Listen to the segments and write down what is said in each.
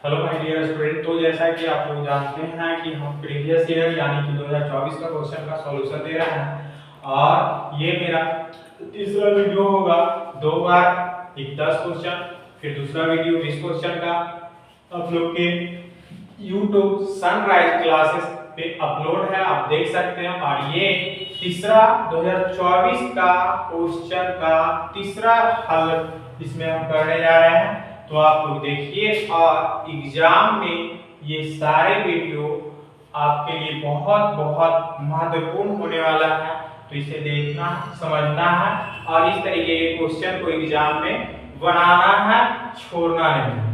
Hello my dear student. तो जैसा कि आप लोग जानते हैं कि हम प्रीवियस ईयर यानी कि 2024 का क्वेश्चन का सॉल्यूशन दे रहे हैं और ये मेरा तीसरा वीडियो होगा। 2 बार एक 10 क्वेश्चन, फिर दूसरा वीडियो 20 क्वेश्चन का आप लोग के YouTube सनराइज क्लासेस पे अपलोड है, आप देख सकते हैं। और ये तीसरा 2024 का क्वेश्चन का तीसरा हल इसमें हम करने जा रहे हैं। तो आप लोग देखिए और एग्जाम में ये सारे वीडियो आपके लिए बहुत बहुत महत्वपूर्ण होने वाला है। तो इसे देखना समझना है और इस तरीके के क्वेश्चन को एग्जाम में बनाना है, छोड़ना नहीं।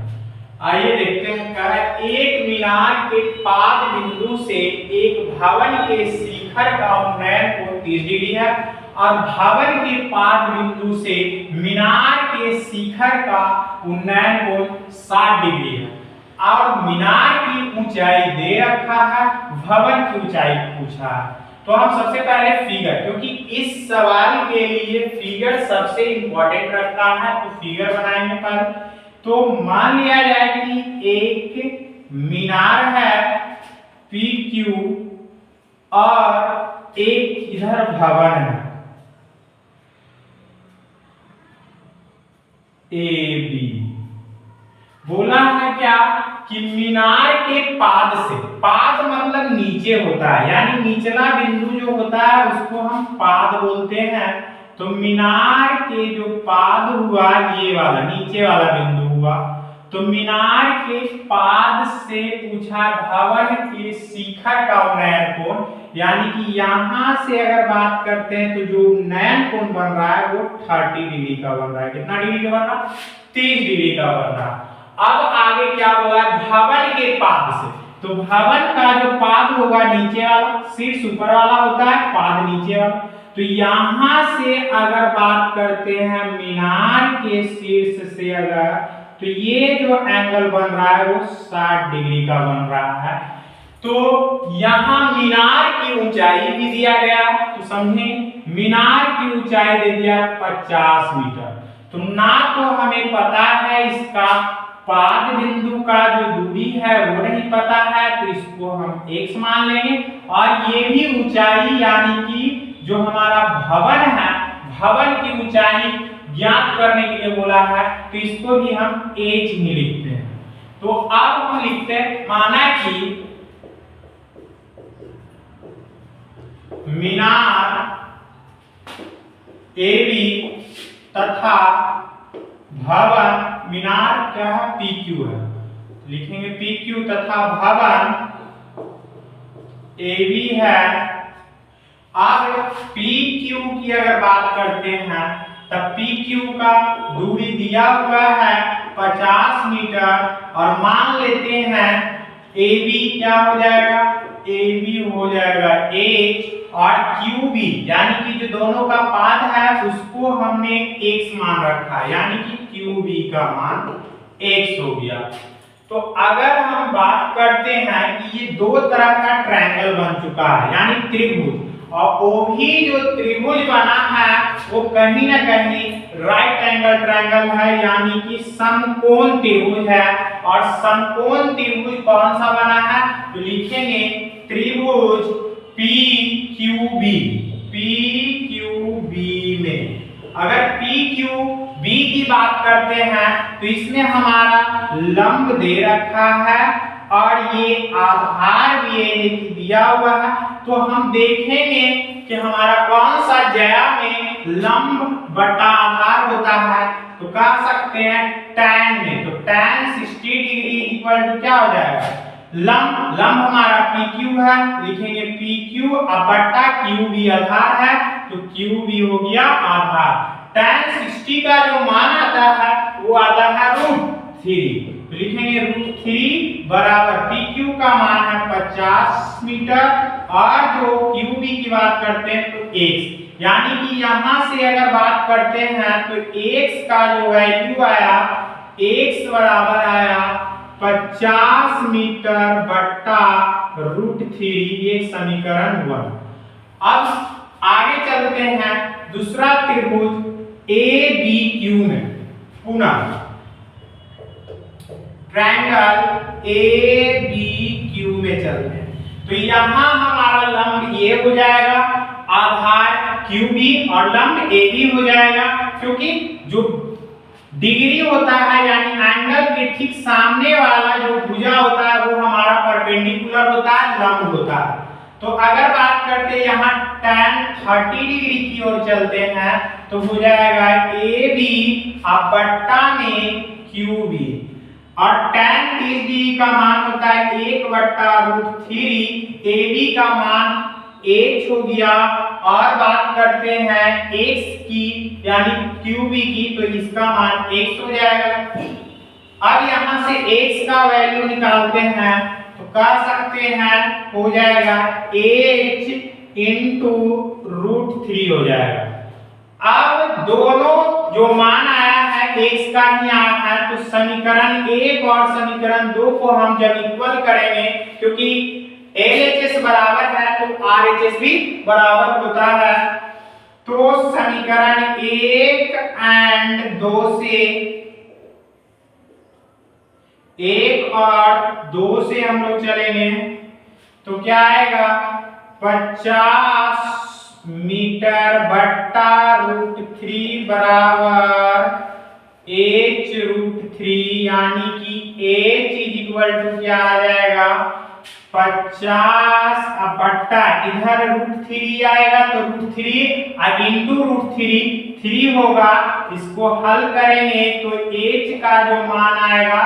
आइए देखते हैं। क्या है, एक मीनार के पाद बिंदु से एक भवन के शिखर का उन्नयन कोण 30 डिग्री है और भवन के पाद बिंदु से मीनार के शिखर का उन्नयन कोण 60 डिग्री है और मीनार की ऊंचाई दे रखा है, भवन की ऊंचाई पूछा है। तो हम सबसे पहले फिगर, क्योंकि इस सवाल के लिए फिगर सबसे इंपॉर्टेंट रखता है, तो फिगर बनाएंगे पर। तो मान लिया जाए कि एक मीनार है PQ और एक इधर भवन है AB। बोला है क्या कि मीनार के पाद से, पाद मतलब नीचे होता है, यानी निचला बिंदु जो होता है उसको हम पाद बोलते हैं। तो मीनार के जो पाद हुआ, ये वाला नीचे वाला बिंदु हुआ, तो मीनार के पाद से पूछा भवन के शिखर का उन्नयन कोण, यानी कि यहां से अगर बात करते हैं तो जो उन्नयन कोण बन रहा है वो 30 डिग्री का बन रहा है। कितना डिग्री का बन रहा है? 30 डिग्री का बन रहा है। अब आगे क्या होगा, भवन के पाद से, तो भवन का जो पाद होगा नीचे वाला, शीर्ष ऊपर वाला होता है, पाद नीचे वाला। तो यहां से अगर बात करते हैं मीनार के शीर्ष से अगर, तो ये जो एंगल बन रहा है वो 60 डिग्री का बन रहा है। तो यहां मीनार की ऊंचाई भी दिया गया, तो समझे मीनार की ऊंचाई दे दिया 50 मीटर। तो ना तो हमें पता है इसका पाद बिंदु का जो दूरी है वो नहीं पता है, तो इसको हम x मान लेंगे। और ये भी ऊंचाई यानी कि जो हमारा भवन है, भवन की ऊंचाई ज्ञात करने के लिए बोला है, तो इसको भी हम h ही लिखते हैं। तो अब हम लिखते हैं, माना कि मीनार AB तथा भवन, मीनार क्या है PQ है, लिखेंगे PQ तथा भवन AB है। अब PQ की अगर बात करते हैं तब PQ का दूरी दिया हुआ है 50 मीटर और मान लेते हैं AB क्या हो जाएगा, AB हो जाएगा h और QB यानी कि जो दोनों का पाद है उसको हमने x मान रखा है, यानी कि QB का मान x हो गया। तो अगर हम बात करते हैं कि ये दो तरह का ट्रायंगल बन चुका है, यानी त्रिभुज, और वो भी जो त्रिभुज बना है वो कहीं ना कहीं राइट एंगल ट्रायंगल है, यानी कि समकोण त्रिभुज है। और समकोण त्रिभुज कौन सा बना है, तो लिखेंगे त्रिभुज PQB। PQB में अगर PQB की बात करते हैं तो इसमें हमारा लंब दे रखा है और ये आधार भी ये दिया हुआ है। तो हम देखेंगे कि हमारा कौन सा ज्या में लंब बटा आधार होता है, तो कह सकते हैं tan में। तो tan 60 डिग्री इक्वल टू क्या हो जाएगा, लंब हमारा PQ है, लिखेंगे PQ और बटा QB आधार है, तो QB हो गया आधार। tan 60 का जो मान आता है वो आता है √3, तो लिखेंगे √3 बराबर PQ का मान है 50 मीटर और जो QB की बात करते हैं तो x, यानी कि यहां से अगर बात करते हैं तो x का जो वैल्यू आया, x बराबर आया 50 मीटर बट्टा √3, ये समीकरण हुआ। अब आगे चलते हैं दूसरा त्रिभुज ABQ में। पुनः ट्रायंगल ए बी क्यू में चलते हैं। तो यहाँ हमारा लंब ए हो जाएगा, आधार क्यू बी और लंब ए बी हो जाएगा, क्योंकि जो डिग्री होता है यानी एंगल के ठीक सामने वाला जो भुजा होता है वो हमारा परपेंडिकुलर होता है, लंब होता है। तो अगर बात करते हैं यहाँ tan 30 डिग्री की ओर चलते हैं तो हो जाएगा ए बी बट्टा में क्यू बी, और tan 30 डिग्री का मान होता है 1/√3, ए बी का मान h हो गया। और बात करते हैं x की यानी QB की, तो इसका मान x हो जाएगा। अब यहां से x का वैल्यू निकालते हैं तो कह सकते हैं हो जाएगा h × √3 हो जाएगा। अब दोनों जो मान आया है x का ही आया है, तो समीकरण 1 और समीकरण 2 को हम जब इक्वल करेंगे, क्योंकि LHS बराबर है तो RHS भी बराबर होता है, तो समीकरण 1 और 2 से हम लोग चलेंगे तो क्या आएगा 50 मीटर बट्टा √3 बराबर h√3, यानी कि h क्या आ जाएगा 50 बट्टा इधर √3 आएगा तो √3 इंटू √3 3 होगा। इसको हल करेंगे तो h का जो मान आएगा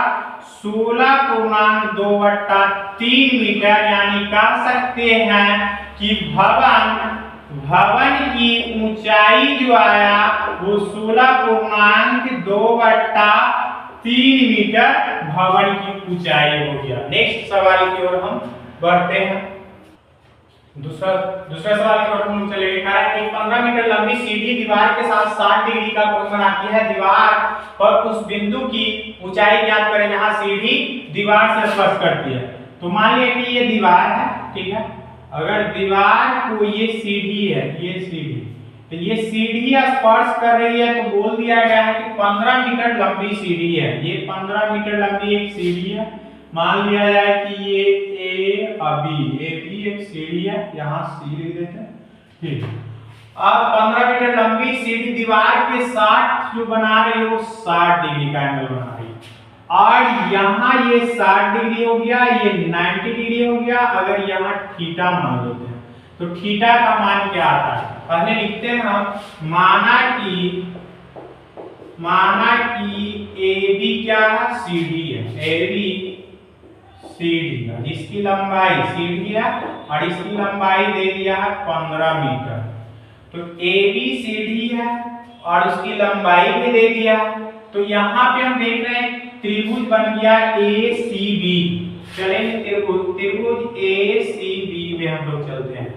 16.2/3 मीटर, यानी कह सकते हैं कि भवन की ऊंचाई जो आया वो 16.2/3 मीटर भवन की ऊंचाई हो गया। नेक्स्ट सवाल की ओर हम बढ़ते हैं। दूसरा सवाल की ओर हम चलेंगे। एक 15 मीटर लंबी सीढ़ी दीवार के साथ 60 डिग्री का कोण बनाती है। दीवार पर उस बिंदु की ऊंचाई ज्ञात करें जहां सीढ़ी दीवार से स्पर्श करती है। तो मान लिया कि ये दीवार है, ठीक है। अगर दीवार को ये सीढ़ी है, ये सीढ़ी, तो ये सीढ़ी स्पर्श कर रही है तो बोल दिया गया है कि 15 मीटर लंबी सीढ़ी है। ये 15 मीटर लंबी एक सीढ़ी है। मान लिया जाए कि ये ए बी एक सीढ़ी है, यहाँ सीढ़ी देते हैं, ठीक। अब 15 मीटर लंबी सीढ़ी दीवार के 60 जो बना रही है वो 60 डिग्री का एंगल बना रही है, और यहाँ ये 60 डिग्री हो गया, ये 90 डिग्री हो गया। अगर यहाँ थीटा मान लेते हैं तो थीटा का मान क्या आता है, पहले लिखते हैं हम। माना कि ए बी क्या है, सीढ़ी है, ए बी सीढ़ी है जिसकी लंबाई सीढ़ी है और इसकी लंबाई दे दिया है 15 मीटर। तो ए बी सीढ़ी है और उसकी लंबाई भी दे दिया है। तो यहाँ पे हम देख रहे हैं त्रिभुज बन गया ए सी बी। चलेंगे त्रिभुज ए सी बी में हम लोग चलते हैं।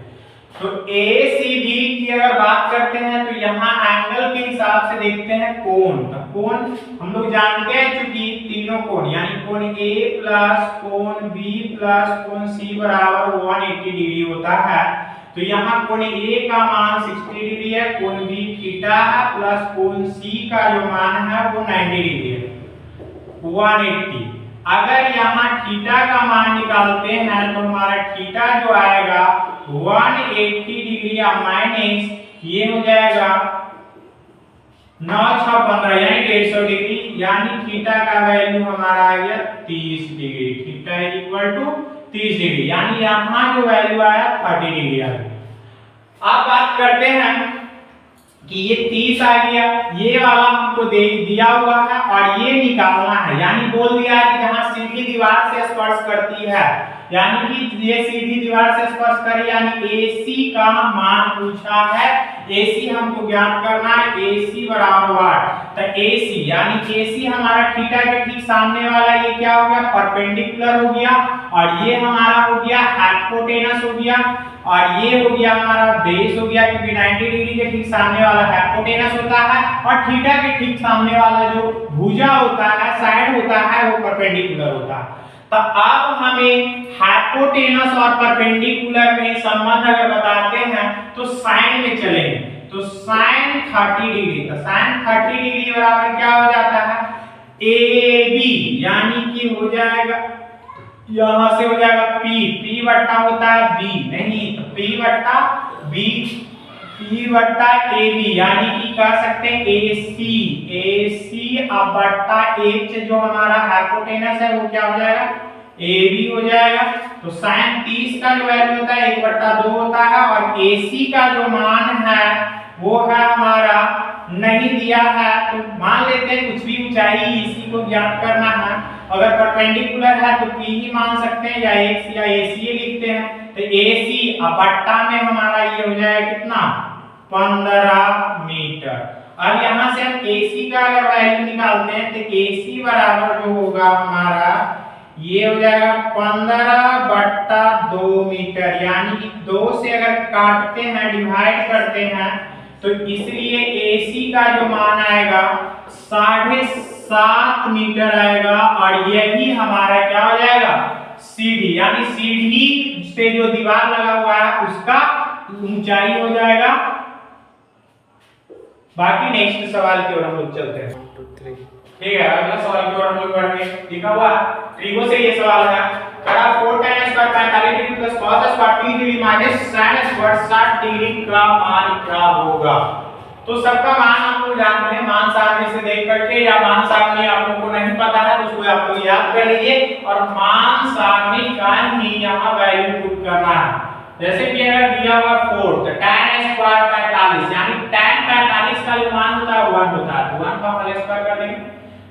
तो ए सी बी की अगर बात करते हैं तो यहाँ एंगल के हिसाब से देखते हैं कोण। तो कोण हम लोग जानते हैं चूंकि तीनों कोण यानी कोण ए प्लस कोण बी प्लस कोण सी बराबर 180 डिग्री होता है। तो यहाँ कोण ए का मान 60 डिग्री है, कोण बी थीटा है, प्लस कोण सी का जो मान है वो 90 डिग्री है, 180। अगर यहाँ थीटा का मान निकालते हैं तो हमारा थीटा जो आएगा 180 डिग्री या माइनस ये हो जाएगा 9 6 15 यानी 150 डिग्री, यानी थीटा का वैल्यू हमारा आ गया 30 degree. Theta equal to 30 degree, यानी यहाँ जो वैल्यू आया 30 डिग्री आ गया। अब बात करते हैं कि ये 30 आ गया, ये वाला हमको दे दिया हुआ है और ये निकालना है। यानी बोल दिया है कि जहां सीधी दीवार से स्पर्श करती है, यानी कि ये सीधी दीवार से स्पर्श करे, यानी AC का मान पूछा है। AC हमको ज्ञात करना है, AC बराबर वाट। तो AC यानी AC हमारा थीटा के ठीक सामने वाला ये क्या हो गया, परपेंडिकुलर हो गया, और ये हमारा हो गया हाइपोटेनस हो गया, और ये हो गया हमारा बेस हो गया, क्योंकि 90 डिग्री के ठीक सामने वाला हाइपोटेनस होता है और थीटा के ठीक सामने वाला जो भुजा होता है, साइड होता है, वो परपेंडिकुलर होता है। तो अब हमें हाइपोटेनस और परपेंडिकुलर में संबंध अगर बताते हैं तो साइन में चलेंगे। तो साइन 30 डिग्री, तो साइन 30 डिग्री बराबर क्या हो जाता है, AB यानी कि हो जाएगा यहां से हो जाएगा p बट्टा होता है b, नहीं तो p बट्टा b, p बट्टा ab, यानी कि कह सकते हैं ac अब बट्टा h जो हमारा हाइपोटेनस है वो क्या हो जाएगा ab हो जाएगा। तो sin 30 का जो वैल्यू होता है 1/2 होता है और ac का जो मान है वो है हमारा नहीं दिया है, तो मान लेते हैं कुछ भी ऊंचाई इसी को ज्ञात करना है। अगर परपेंडिकुलर है तो p ही मान सकते हैं या x या ac लिखते हैं। तो ac बट्टा में हमारा ये हो जाएगा कितना 15 मीटर। अब यहां से हम ac का अगर वैल्यू निकालते हैं तो ac बराबर जो होगा हमारा ये हो जाएगा 15/2 मीटर, यानी कि 2 से अगर काटते हैं डिवाइड करते हैं तो इसलिए AC का जो मान आएगा 7.5 मीटर आएगा और यही हमारा क्या हो जाएगा सीढ़ी, यानी सीढ़ी से जो दीवार लगा हुआ है उसका ऊंचाई हो जाएगा। बाकी नेक्स्ट सवाल की ओर हम लोग चलते हैं। ठीक है, अगला सवाल की ओर हम लोग बढ़ेंगे। लिखा हुआ ट्रिगो से ये सवाल है, करा 4 tan square 45 degree plus cos square 30 degree minus sin square 60 degree का मान क्या होगा। तो सबका मान आप लोग जानते हैं, मान सारणी से देख करके, या मान सारणी आप लोगों को नहीं पता है तो उसको आप लोग याद कर लीजिए और मान सारणी का ही यहां वैल्यू पुट करना है। जैसे कि अगर दिया हुआ 4 तो tan स्क्वायर 45, यानी tan 45 का जो मान होता है 1 होता है, तो 1 का होल स्क्वायर कर देंगे।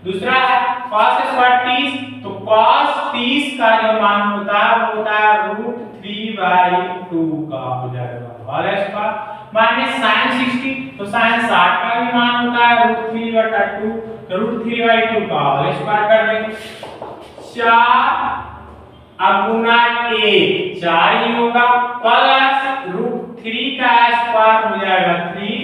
दूसरा है cos स्क्वायर 30, तो cos 30 का जो मान होता है वो होता है √3/2 का हो जाएगा होल स्क्वायर, माइनस sin 60, तो sin 60 का भी मान होता है √3/2, तो √3/2 का होल स्क्वायर कर देंगे। 4 गुना 1 4 ही होगा, प्लस √3 का स्क्वायर हो जाएगा 3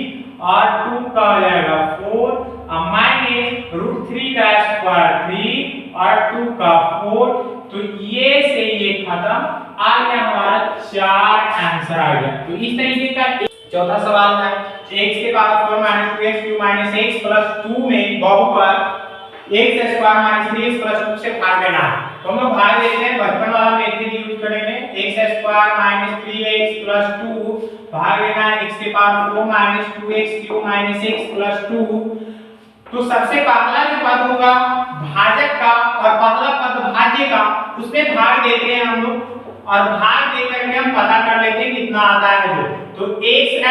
और 2 का हो जाएगा 4 और माइनस √3 का स्क्वायर 3 और 2 का 4, तो ये से ये खत्म, आ गया हमारा 4 आंसर आ गया। तो इस तरीके का चौथा सवाल है, x के पावर 4 - 2x³ - x + 2 में बहुपद x² - 3x + 2 से भाग देना है। तो हम लोग भाग देते हैं, बचपन वाला मेथड यूज करेंगे। x² - 3x + 2 भाग देना है x के पावर 4 - 2x³ - x + 2। तो सबसे पहला जो पद होगा भाजक का और पहला पद भाज्य का, उसमें भाग देते हैं हम लोग और भाग दे करके हम पता कर लेते हैं कितना आता है जो। तो x²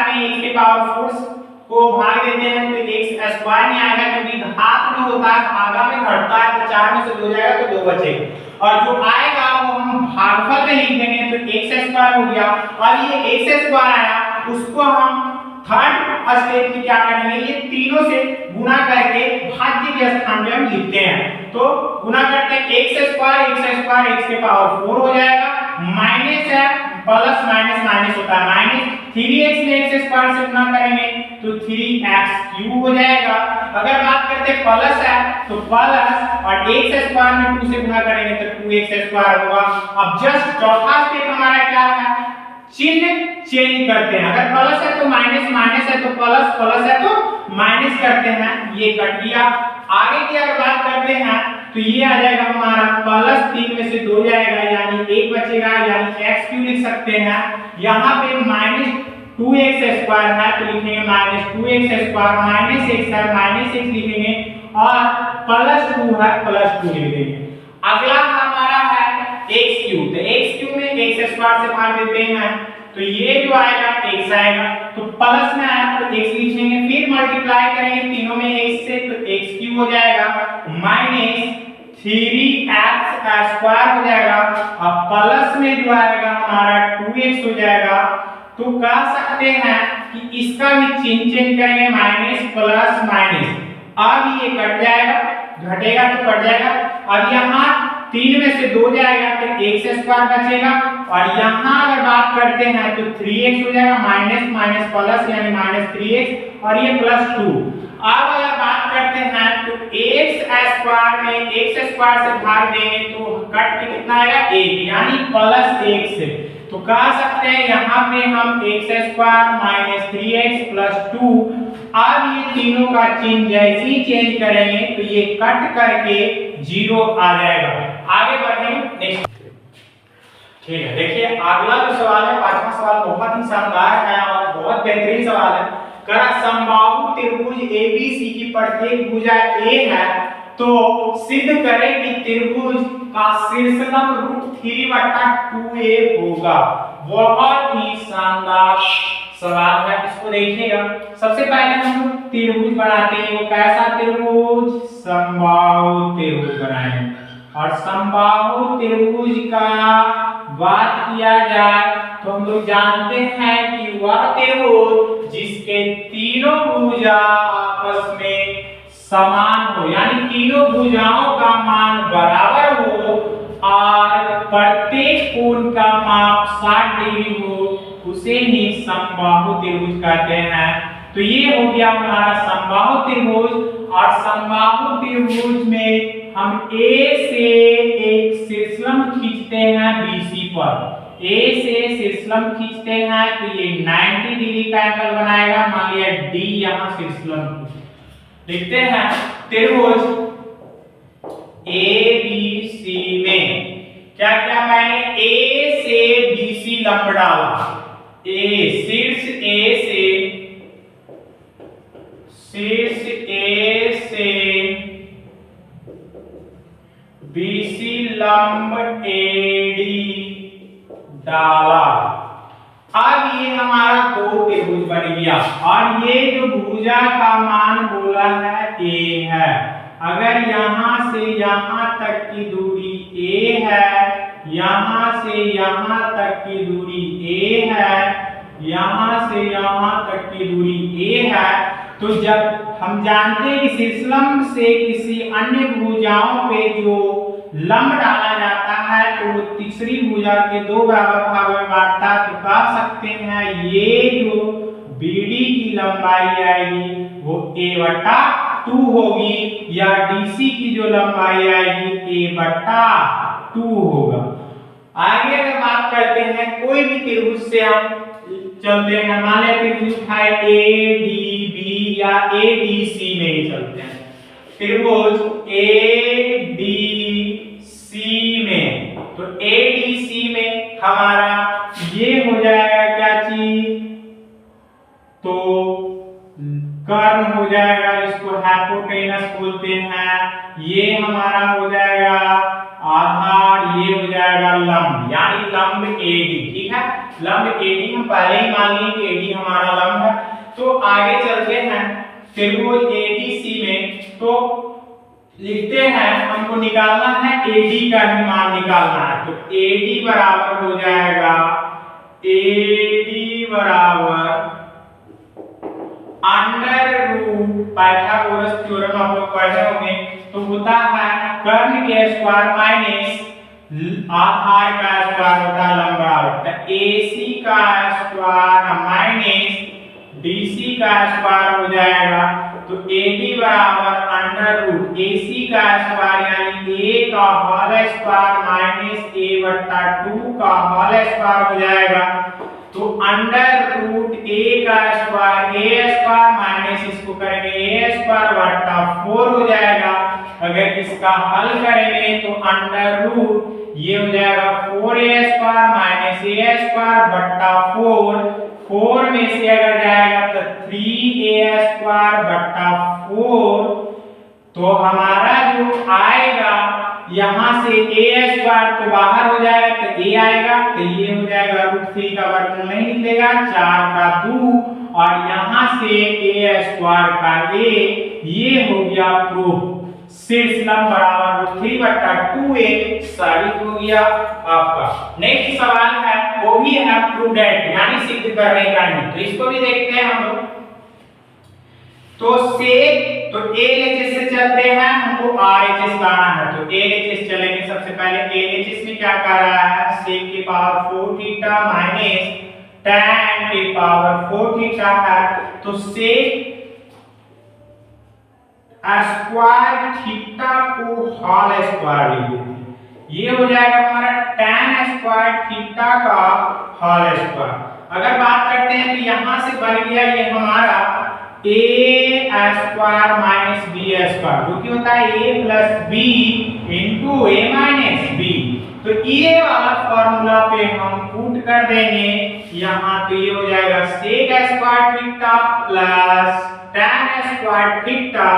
में x के पावर 4 को भाग देते हैं तो x² नहीं आएगा, क्योंकि घात जो होता है भागा में घटता है, तो 4 में से 2 जाएगा तो 2 बचेगा और जो आएगा वो हम भागफल में लिख देंगे, तो x² हो गया। और ये x² आया उसको हम थर्ड स्टेप में क्या करेंगे, ये तीनों से गुणा करके भाज्य के स्थान पे हम लिखते हैं। तो गुणा करते हैं x² x के पावर 4 हो जाएगा, माइनस है प्लस माइनस माइनस होता है माइनस, 3x में x² से गुणा करेंगे तो 3x³ हो जाएगा। अगर बात करते हैं प्लस है तो प्लस और x² में 2 से गुणा करेंगे तो 2x² होगा। अब जस्ट चौथा स्टेप हमारा क्या है, चिन्ह चेंज करते हैं। अगर प्लस है तो माइनस, माइनस है तो प्लस, प्लस है तो माइनस करते हैं, ये कट गया। आगे की अगर बात करते हैं तो ये आ जाएगा हमारा प्लस 3 में से 2 जाएगा, यानी 1 बचेगा, यानी x³ लिख सकते हैं। यहाँ पे -2x² है तो लिखेंगे -2x² माइनस x है माइनस x लिखेंगे और +2 है +2 लिख देंगे। अगला हमारा है x³, तो x³ में x² से भाग देते हैं तो ये जो आएगा x आएगा, तो प्लस में आया तो x लिखेंगे, फिर मल्टीप्लाई करेंगे तीनों में x से तो x³ हो जाएगा माइनस 3x² हो जाएगा और प्लस में जो आएगा हमारा 2x हो जाएगा। तो कह सकते हैं कि इसका भी चिन्ह चेंज करेंगे, माइनस प्लस माइनस, अब ये कट जाएगा, घटेगा तो कट जाएगा। अब यहाँ 3 में से 2 जाएगा तो x² बचेगा और यहाँ अगर बात करते हैं तो 3x हो जाएगा, माइनस माइनस प्लस यानी -3x और ये +2। अब अगर बात करते हैं तो x² में x² से भाग देंगे तो कट के कितना आएगा 1, यानी +1 से तो कह सकते हैं यहाँ पे हम x² - 3x + 2, अब ये तीनों का चिन्ह जैसे ही चेंज करेंगे तो ये कट करके 0 आ जाएगा। आगे बढ़ेंगे नेक्स्ट। ठीक है, देखिए अगला जो सवाल है, पांचवा सवाल बहुत ही शानदार है और बहुत बेहतरीन सवाल है। कह समबाहु त्रिभुज ABC की प्रत्येक भुजा A है तो सिद्ध करें कि त्रिभुज का शीर्षलंब √3/2a होगा। बहुत ही शानदार सवाल है, इसको देखिएगा। सबसे पहले हम लोग त्रिभुज बनाते हैं। वो कैसा त्रिभुज? समबाहु त्रिभुज बनाएंगे। और समबाहु त्रिभुज का बात किया जाए तो हम लोग जानते हैं कि वह त्रिभुज जिसके तीनों भुजा आपस में समान हो, यानी तीनों भुजाओं का मान बराबर हो और प्रत्येक कोण का माप 60 डिग्री हो, उसे ही समबाहु त्रिभुज कहते हैं। तो ये हो गया हमारा समबाहु त्रिभुज। और समबाहु त्रिभुज में हम A से एक शीर्षलंब खींचते हैं BC पर। A से शीर्षलंब खींचते हैं तो ये 90 डिग्री का एंगल बनाएगा। मान लिया D यहाँ शीर्षलंब लिखते हैं। त्रिभुज ABC में क्या क्या मैंने A से BC लंब डाला। शीर्ष A से BC लंब AD डाला। अब ये हमारा दो त्रिभुज बन गया और ये जो भुजा का मान बोला है A है। अगर यहाँ से यहाँ तक की दूरी A है, यहाँ से यहाँ तक की दूरी A है, यहाँ से यहाँ तक की दूरी A है, तो जब हम जानते हैं कि शीर्षलंब से किसी अन्य भुजाओं पे जो लंब डाला जाता है तो वो तीसरी भुजा के दो बराबर भागों में बांटता है। तो कह सकते हैं ये जो BD की लंबाई आएगी वो A/2 होगी या DC की जो लंबाई आएगी A/2 होगा। आगे अगर बात करते हैं कोई भी त्रिभुज से हम चलते हैं, मान लें त्रिभुज उठाए ADB या ADC में ही चलते हैं। त्रिभुज ADC में, तो ADC में हमारा ये हो जाएगा क्या चीज? तो कर्ण हो जाएगा, इसको हाइपोटेनस बोलते हैं। ये हमारा हो जाएगा आधार, ये हो जाएगा लंब, यानी लंब AD। ठीक है, लंब AD हम पहले ही मान लिए कि AD हमारा लंब है। तो आगे चलते हैं त्रिभुज ADC में, तो लिखते हैं हमको निकालना है AD का ही मान निकालना है। तो AD बराबर हो जाएगा, AD बराबर √ पाइथागोरस थ्योरम आप लोग पढ़े होंगे, तो होता है कर्ण के स्क्वायर माइनस आधार का स्क्वायर होता है लंब बराबर AC का स्क्वायर माइनस DC का स्क्वायर हो जाएगा। तो AD बराबर √AC का स्क्वायर यानी A का होल स्क्वायर माइनस A/2 का होल स्क्वायर हो जाएगा। तो √A का स्क्वायर A स्क्वायर माइनस इसको करेंगे A स्क्वायर/4 हो जाएगा। अगर इसका हल करेंगे तो ये हो जाएगा 4A स्क्वायर माइनस A स्क्वायर/4। 4 में से अगर जाएगा तो 3A स्क्वायर/4। तो हमारा जो आएगा यहाँ से A स्क्वायर तो बाहर हो जाएगा तो A आएगा, तो ये हो जाएगा √3 का वर्गमूल नहीं निकलेगा, 4 का 2 और यहाँ से A स्क्वायर का A, ये हो गया प्रूफ। शीर्षलंब बराबर √3/2a साबित हो गया आपका। नेक्स्ट सवाल है, वो भी है प्रूव दैट, यानी सिद्ध करने का नहीं। तो इसको भी देखते हैं हम लोग। तो LHS से चलते हैं, हमको RHS लाना है। तो LHS चलेंगे। सबसे पहले LHS में क्या कर रहा है? sec की पावर 4 थीटा माइनस tan की पावर 4 थीटा है। तो sec स्क्वायर थीटा को होल स्क्वायर लिख देते हैं। ये हो जाएगा हमारा tan स्क्वायर थीटा का होल स्क्वायर। अगर बात करते हैं तो यहां से बन गया ये हमारा a square minus b square, जो कि होता है a plus b into a minus b। तो ये वाला फॉर्मूला पे हम पुट कर देंगे यहाँ, तो ये हो जाएगा sec square theta plus tan square theta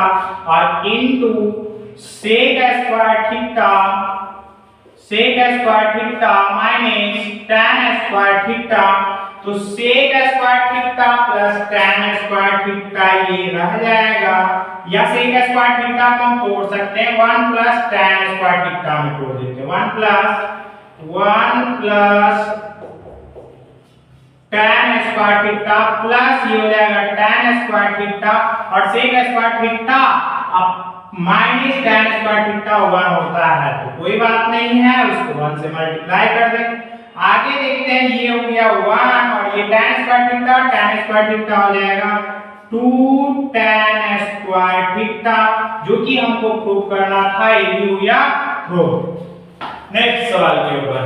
और into sec square theta minus tan square theta. तो sec square theta plus tan square theta ये रह जाएगा, या sec स्क्वायर थीटा को हम तोड़ सकते हैं 1 प्लस tan स्क्वायर थीटा में तोड़ देते हैं, 1 plus tan square theta plus ये हो जाएगा tan स्क्वायर थीटा और sec स्क्वायर थीटा अब माइनस tan स्क्वायर थीटा 1 होता है, तो कोई बात नहीं है, उसको 1 से मल्टीप्लाई कर दें। आगे देखते हैं, ये हो गया 1 और ये tan स्क्वायर थीटा हो जाएगा 2 tan स्क्वायर थीटा, जो कि हमको प्रूव करना था, ये भी हो गया प्रूव। नेक्स्ट सवाल के ऊपर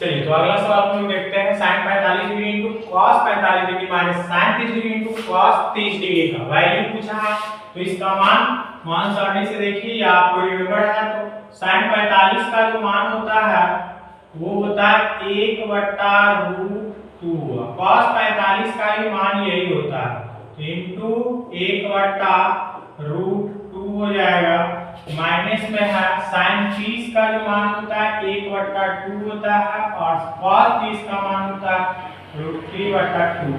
चलिए, तो अगला सवाल हम देखते हैं sin 45 degree into cos 45 degree minus sin 30 degree into cos 30 degree का वैल्यू पूछा है। तो इसका मान सारणी से देखिए, या आपको रिमेंबर है तो sin 45 का जो मान होता है वो होता है 1/√2, cos 45 का ही मान यही होता है, तो इनटू 1/√2 हो जाएगा, माइनस में है sin 30 का जो मान होता है 1/2 होता है और cos 30 का मान होता है √3/2।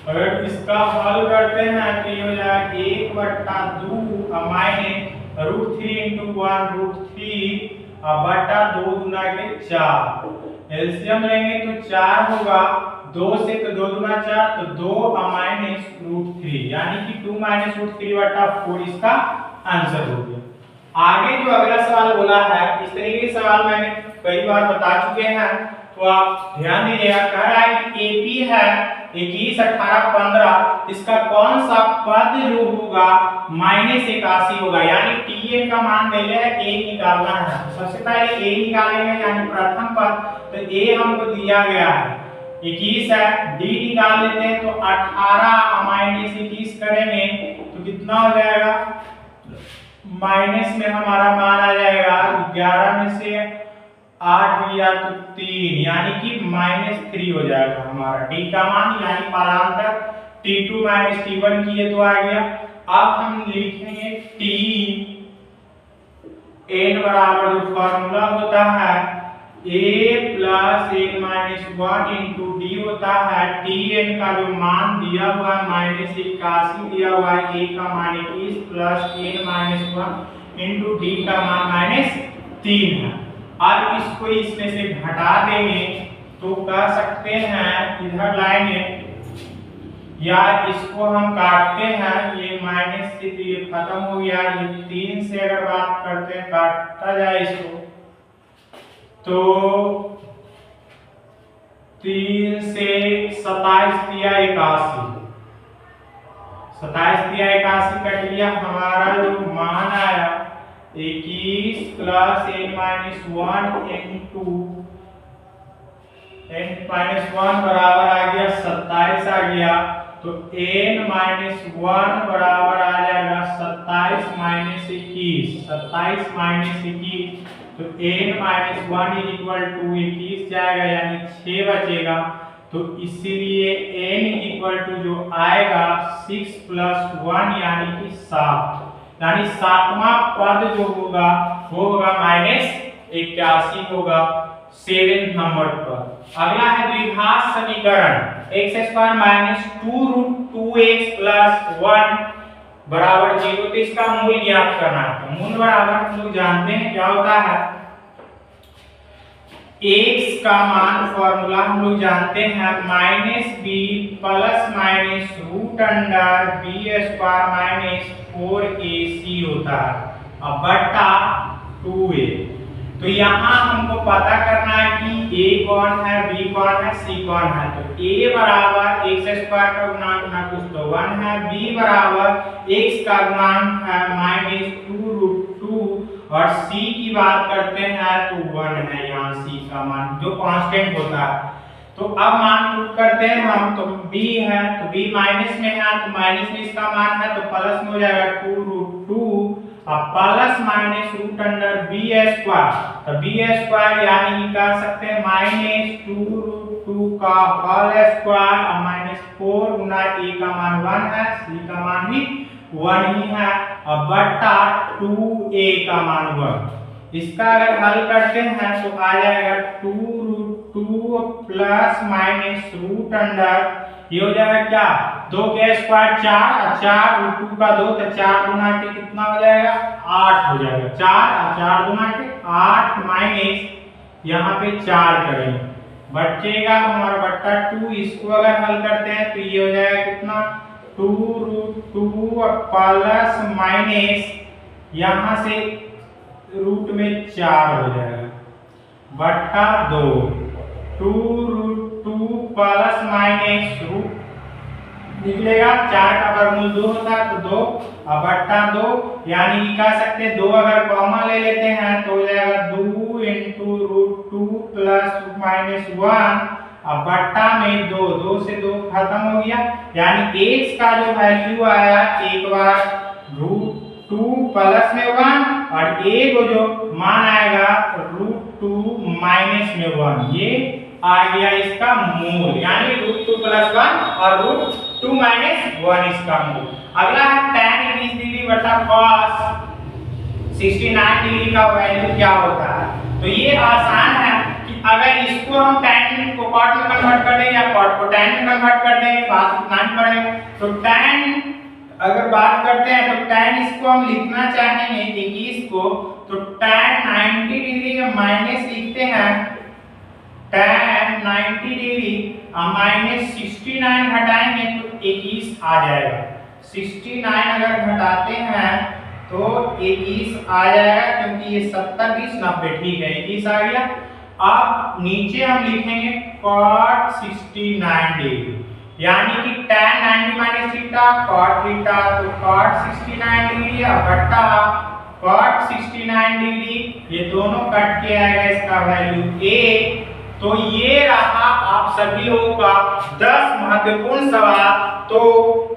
अगर इसका हल करते हैं तो ये हो जाएगा 1/2 माइनस √3 × 1 √3 बटा 2 गुना के 4, एलसीएम लेंगे तो 4 होगा, 2 से तो 2 गुना 4 तो 2 माइनस √3, यानी कि 2 माइनस √3/4 इसका आंसर हो गया। आगे जो अगला सवाल बोला है, इस तरीके के सवाल मैंने कई बार बता चुके हैं, तो आप ध्यान दीजिएगा। कह रहा है कि एपी है 21, 18, 15, इसका कौन सा पद जो होगा -81 होगा, यानी टीएन का मान ले लिया है, ए निकालना है। सबसे पहले ए निकालेंगे, यानी प्रथम पद, तो ए हमको दिया गया है 21 है, डी निकाल लेते हैं तो 18 -21 करेंगे तो कितना हो जाएगा, माइनस में हमारा मान आ जाएगा 11 में से 8 गया तो 3, यानी कि -3 हो जाएगा हमारा डी का मान, यानी परांतर T2 - T1 किए तो आ गया। अब हम लिखेंगे T n बराबर जो फॉर्मूला होता है a + n - 1 × d होता है, Tn का जो मान दिया हुआ है -81 दिया हुआ है, a का मान 21 + n - 1 × d का मान -3 है। अब इसको इसमें से घटा देंगे तो कह सकते हैं इधर लाएंगे, या इसको हम काटते हैं, ये माइनस से तो ये खत्म हो गया, ये 3 से अगर बात करते हैं काटा जाए इसको तो 3 से 27 दिया 81, 27 दिया 81 कट लिया, हमारा जो मान आया 21 + n - 1 बराबर आ गया 27 आ गया, तो n - 1 बराबर आ जाएगा 27 - 21, 27 - 21, तो n - 1 = 21 जाएगा, यानी 6 बचेगा, तो इसीलिए n जो आएगा 6 + 1 यानी कि 7, यानी 7वां पद जो होगा वो होगा -81 होगा 7 नंबर पर। अगला है द्विघात समीकरण x² - 2√2x + 1 बराबर 0, तो इसका मूल ज्ञात करना है। मूल बराबर हम लोग जानते हैं क्या होता है, x का मान फॉर्मूला हम लोग जानते हैं -b ± √b² - 4ac होता है, अब बटा 2a। तो यहाँ हमको पता करना है कि a कौन है, b कौन है, c कौन है, तो a बराबर x² का गुणांक ना कुछ तो 1 है, b बराबर x का गुणांक है -2√2 और c की बात करते हैं तो 1 है यहाँ c का मान जो कांस्टेंट होता है। तो अब मान पुट करते हैं हम, तो b है तो b माइनस में है तो माइनस में इसका मान है तो प्लस में हो जाएगा 2√2 अब plus minus root under b square, तो b स्क्वायर यानी कि कह सकते हैं माइनस 2√2 का होल स्क्वायर और माइनस 4 गुना a का मान 1 है, c का मान भी 1 ही है, अब बट्टा 2a का मान 1। इसका अगर हल करते हैं तो आ जाएगा 2√2 प्लस माइनस रूट अंडर ये हो जाएगा क्या 2 के स्क्वायर 4 और 4√2 का 2 तो 4 गुना के कितना हो जाएगा 8 हो जाएगा, 4 और 4 गुना के 8 माइनस यहाँ पे 4 करेंगे बचेगा हमारा बट्टा 2। इसको अगर हल करते हैं तो ये हो जाएगा कितना 2√2 प्लस माइनस यहाँ से रूट में 4 हो जाएगा बट्टा 2 2√2 प्लस माइनस रूट निकलेगा 4 का वर्गमूल 2 होता है तो 2 और बट्टा 2 यानी कि कह सकते हैं 2 अगर कॉमन ले लेते हैं तो हो जाएगा 2 इंटू √2 प्लस माइनस 1 अब बट्टा में 2 2 से 2 खत्म हो गया यानी x का जो वैल्यू आया एक बार √2 प्लस में 1 और a को जो मान आएगा √2 माइनस में 1 ये आ गया इसका मूल यानी √2 प्लस 1 और √2 माइनस 1 इसका मूल। अगला है tan 30 डिग्री बटा cos 69 डिग्री का वैल्यू क्या होता है। तो ये आसान है कि अगर इसको हम tan को cot में कन्वर्ट कर दें या cot को tan में कन्वर्ट कर दें बात इतना ही पड़ेगा। तो tan अगर बात करते हैं तो tan इसको हम लिखना चाहेंगे 21 को तो tan 90 डिग्री का माइनस लिखते हैं tan 90 डिग्री माइनस 69 घटाएंगे तो 21 आ जाएगा। 69 अगर घटाते हैं तो 21 आ जाएगा क्योंकि ये 70 20 90 ठीक है 21 आ गया। अब नीचे हम लिखेंगे cot 69 डिग्री यानी कि tan 90 minus theta cot theta तो cot 69 डिग्री बट्टा cot 69 डिग्री ये दोनों कट के आएगा इसका वैल्यू a। तो ये रहा आप सभी लोगों का 10 महत्वपूर्ण सवाल। तो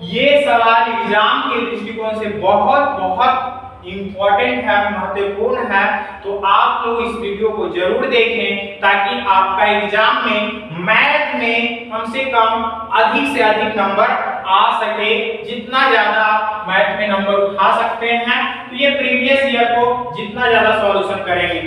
ये सवाल एग्जाम के दृष्टिकोण से बहुत बहुत इम्पोर्टेंट है महत्वपूर्ण है तो आप लोग इस वीडियो को जरूर देखें ताकि आपका एग्जाम में मैथ में कम से कम अधिक से अधिक नंबर आ सके। जितना ज्यादा आप मैथ में नंबर उठा सकते हैं तो ये प्रीवियस ईयर को जितना ज्यादा सॉल्यूशन करेंगे